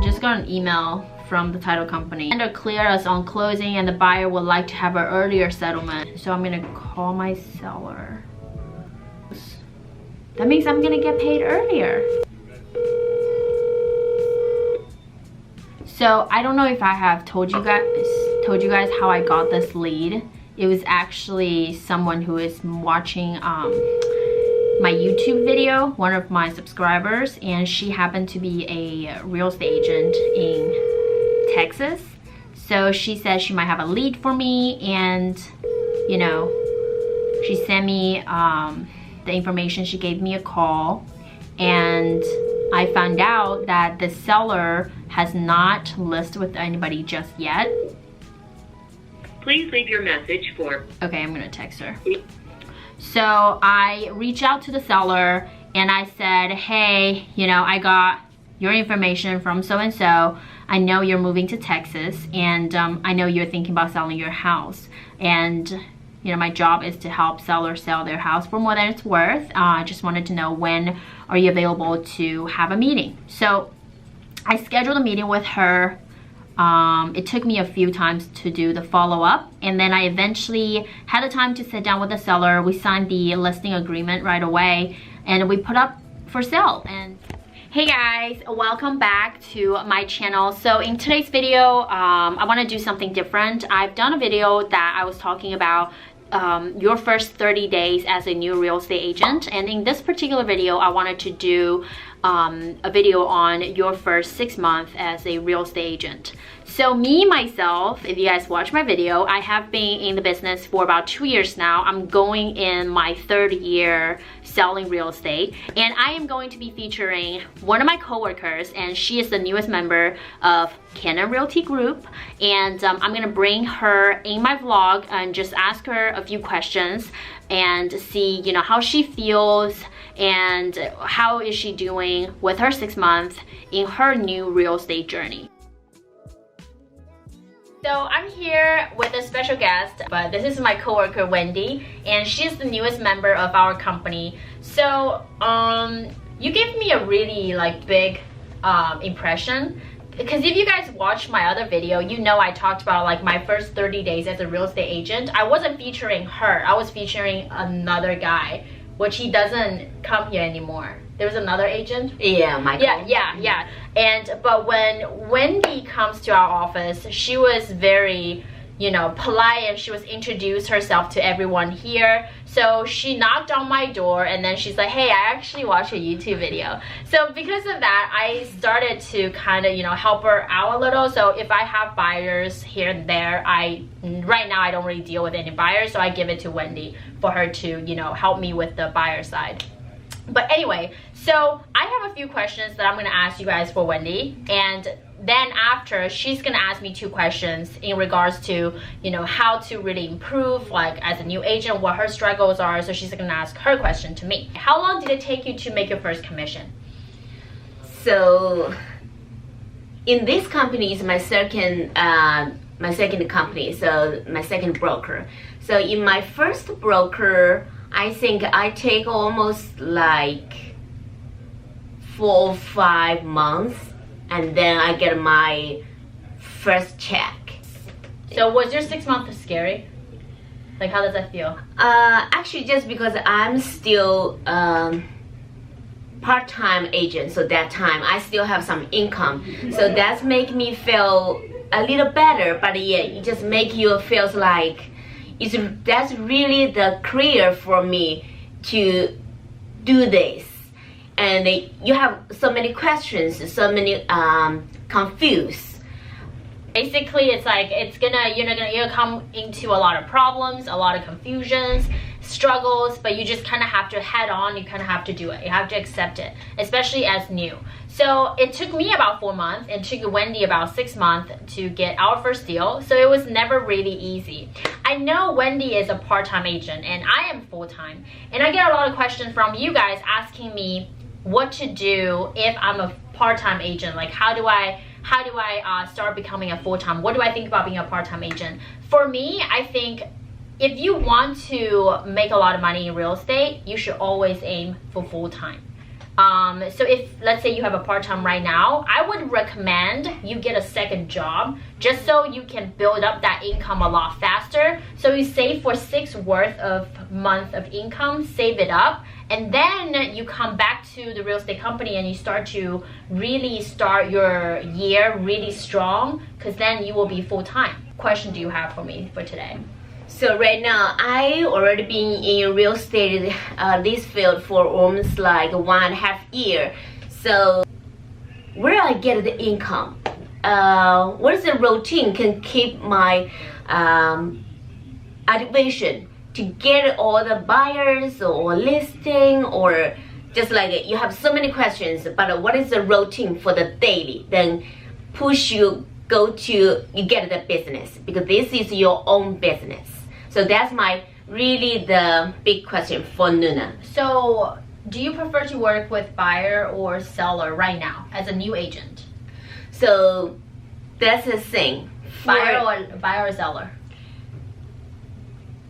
Just got an email from the title company. And to clear us on closing and the buyer would like to have an earlier settlement. So I'm gonna call my seller. That means I'm gonna get paid earlier. So I don't know if I have told you guys how I got this lead. It was actually someone who is watching my YouTube video, one of my subscribers, and she happened to be a real estate agent in Texas. So she said she might have a lead for me, and you know, she sent me the information. She gave me a call, and I found out that the seller has not listed with anybody just yet. Please leave your message for... Okay, I'm gonna text her. So I reached out to the seller and I said, hey, you know, I got your information from so-and-so. I know you're moving to Texas, and I know you're thinking about selling your house. And you know, my job is to help sellers sell their house for more than it's worth. I just wanted to know, when are you available to have a meeting? So I scheduled a meeting with her. It took me a few times to do the follow-up, and then I eventually had the time to sit down with the seller. We signed the listing agreement right away, and we put up for sale. And hey guys, welcome back to my channel. So in today's video, I want to do something different. I've done a video that I was talking about your first 30 days as a new real estate agent, and in this particular video I wanted to do a video on your first 6 months as a real estate agent. So me myself, if you guys watch my video, I have been in the business for about 2 years now. I'm going in my 3rd year selling real estate, and I am going to be featuring one of my coworkers, and she is the newest member of Canon Realty Group, and I'm gonna bring her in my vlog and just ask her a few questions and see, you know, how she feels and how is she doing with her 6 months in her new real estate journey. So I'm here with a special guest, but this is my coworker Wendy, and she's the newest member of our company. So you gave me a really like big impression, because if you guys watched my other video, you know I talked about like my first 30 days as a real estate agent. I wasn't featuring her, I was featuring another guy, which he doesn't come here anymore. There was another agent. Yeah, Michael. Yeah. But when Wendy comes to our office, she was very, you know, polite, and she was introduced herself to everyone here. So she knocked on my door, and then she's like, hey, I actually watched a YouTube video. So because of that, I started to kind of, you know, help her out a little. So if I have buyers here and there, right now I don't really deal with any buyers, so I give it to Wendy for her to, you know, help me with the buyer side. But anyway, so I have a few questions that I'm gonna ask you guys for Wendy, and then after, she's gonna ask me 2 questions in regards to, you know, how to really improve, like as a new agent, what her struggles are. So she's gonna ask her question to me. How long did it take you to make your first commission? So in this company is my second company, so my second broker. So in my first broker, I think I take almost like 4 or 5 months, and then I get my first check. So was your 6 months scary? Like, how does that feel? Actually, just because I'm still part-time agent, so that time I still have some income, so that's make me feel a little better. But yeah, it just make you feel like that's really the career for me to do this. And you have so many questions, so many confused. Basically, it's like you're gonna come into a lot of problems, a lot of confusions, struggles, but you just kind of have to head on. You kind of have to do it. You have to accept it, especially as new. So it took me about 4 months, and took Wendy about 6 months to get our first deal. So it was never really easy. I know Wendy is a part-time agent, and I am full-time, and I get a lot of questions from you guys asking me what to do if I'm a part-time agent. Like, how do I start becoming a full-time? What do I think about being a part-time agent? For me, I think if you want to make a lot of money in real estate, you should always aim for full-time. So if, let's say you have a part-time right now, I would recommend you get a second job just so you can build up that income a lot faster. So you save for 6 worth of month of income, save it up, and then you come back to the real estate company and you start to really start your year really strong, because then you will be full-time. Question do you have for me for today? So right now, I already been in real estate this field for almost like 1.5 years. So where I get the income? What is the routine can keep my activation to get all the buyers or listing, or just like you have so many questions, but what is the routine for the daily? Then push you go to you get the business, because this is your own business. So that's my really the big question for Nuna. So do you prefer to work with buyer or seller right now as a new agent? So that's the thing. Buyer or seller?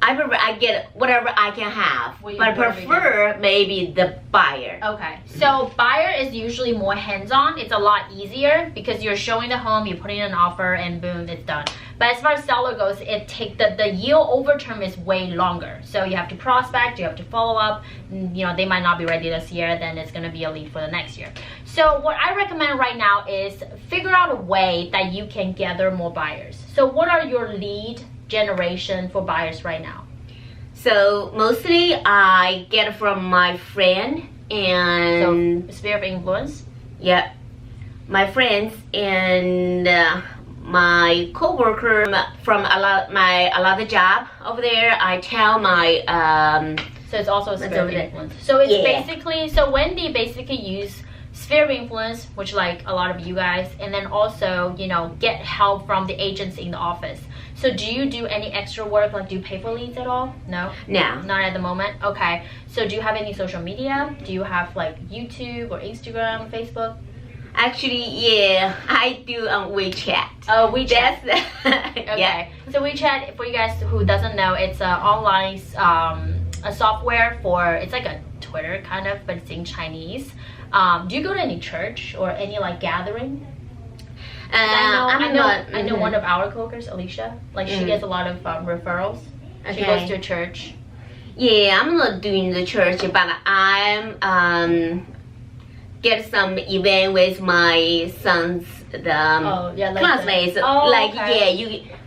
I get whatever I can have, but I prefer maybe the buyer. Okay, so buyer is usually more hands-on. It's a lot easier because you're showing the home, you're putting in an offer, and boom, it's done. But as far as seller goes, it take the yield over term is way longer. So you have to prospect, you have to follow up. You know, they might not be ready this year, then it's gonna be a lead for the next year. So what I recommend right now is figure out a way that you can gather more buyers. So what are your lead generation for buyers right now? So mostly I get from my friend and so sphere of influence. Yeah, my friends and my coworker from my other job over there. I tell my so it's also a sphere of influence. So it's basically, so Wendy basically use sphere of influence, which like a lot of you guys, and then also, you know, get help from the agents in the office. So do you do any extra work? Like, do you pay for leads at all? No? No. Not at the moment? Okay. So do you have any social media? Do you have like YouTube or Instagram, Facebook? Actually, yeah, I do on WeChat. Oh, WeChat. Okay. Yeah. So WeChat, for you guys who doesn't know, it's an online a software for, it's like a Twitter kind of, but it's in Chinese. Do you go to any church or any like gathering? I know one of our coworkers, Alicia, like she gets a lot of referrals. Okay. She goes to a church. Yeah, I'm not doing the church, but I'm get some event with my son's classmates.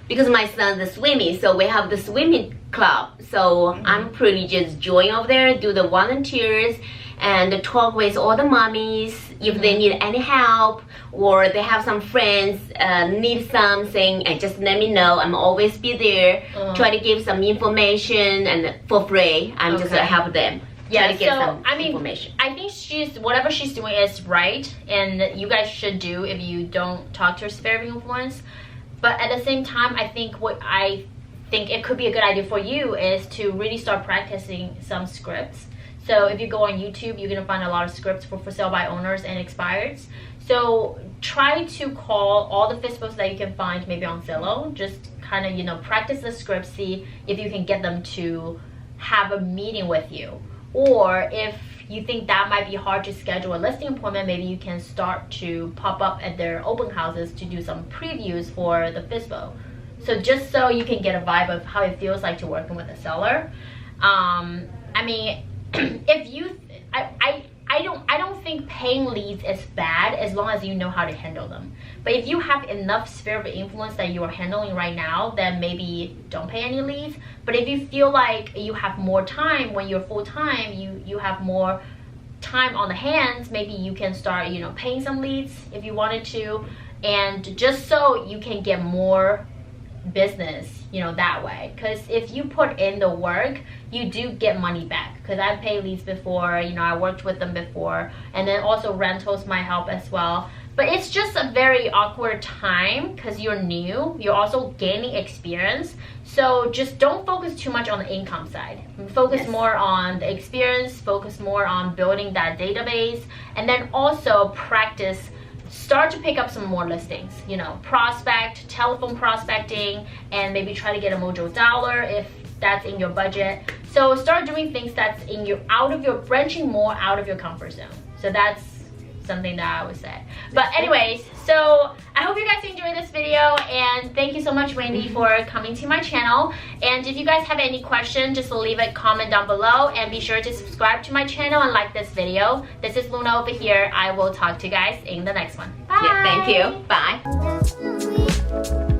Because my son's the swimming, so we have the swimming club. So I'm pretty just join over there, do the volunteers, and talk with all the mommies if they need any help, or they have some friends need something, and just let me know. I'm always be there, try to give some information, and for free I'm just help them. Yeah, try to get some information. I think whatever she's doing is right, and you guys should do if you don't talk to her sphere of influence. But at the same time, I think what I think it could be a good idea for you is to really start practicing some scripts. So if you go on YouTube, you're gonna find a lot of scripts for sale by owners and expireds. So try to call all the FISBOs that you can find maybe on Zillow. Just kind of, you know, practice the script, see if you can get them to have a meeting with you. Or if you think that might be hard to schedule a listing appointment, maybe you can start to pop up at their open houses to do some previews for the FISBO. So just so you can get a vibe of how it feels like to working with a seller. I mean, if you, I don't think paying leads is bad as long as you know how to handle them. But if you have enough sphere of influence that you are handling right now, then maybe don't pay any leads. But if you feel like you have more time when you're full-time, you have more time on the hands, maybe you can start, you know, paying some leads if you wanted to, and just so you can get more business, you know, that way. Because if you put in the work, you do get money back. Because I've paid leads before, you know, I worked with them before, and then also rentals might help as well. But it's just a very awkward time because you're new, you're also gaining experience. So just don't focus too much on the income side. Focus more on the experience, focus more on building that database, and then also practice. Start to pick up some more listings, you know, prospect, telephone prospecting, and maybe try to get a mojo dollar if that's in your budget. So start doing things that's in your branching more out of your comfort zone. So that's something that I would say. But anyways, so I hope you guys enjoyed this video, and thank you so much, Wendy, for coming to my channel. And if you guys have any questions, just leave a comment down below, and be sure to subscribe to my channel and like this video. This is Luna over here. I will talk to you guys in the next one. Bye. Yeah, thank you. Bye.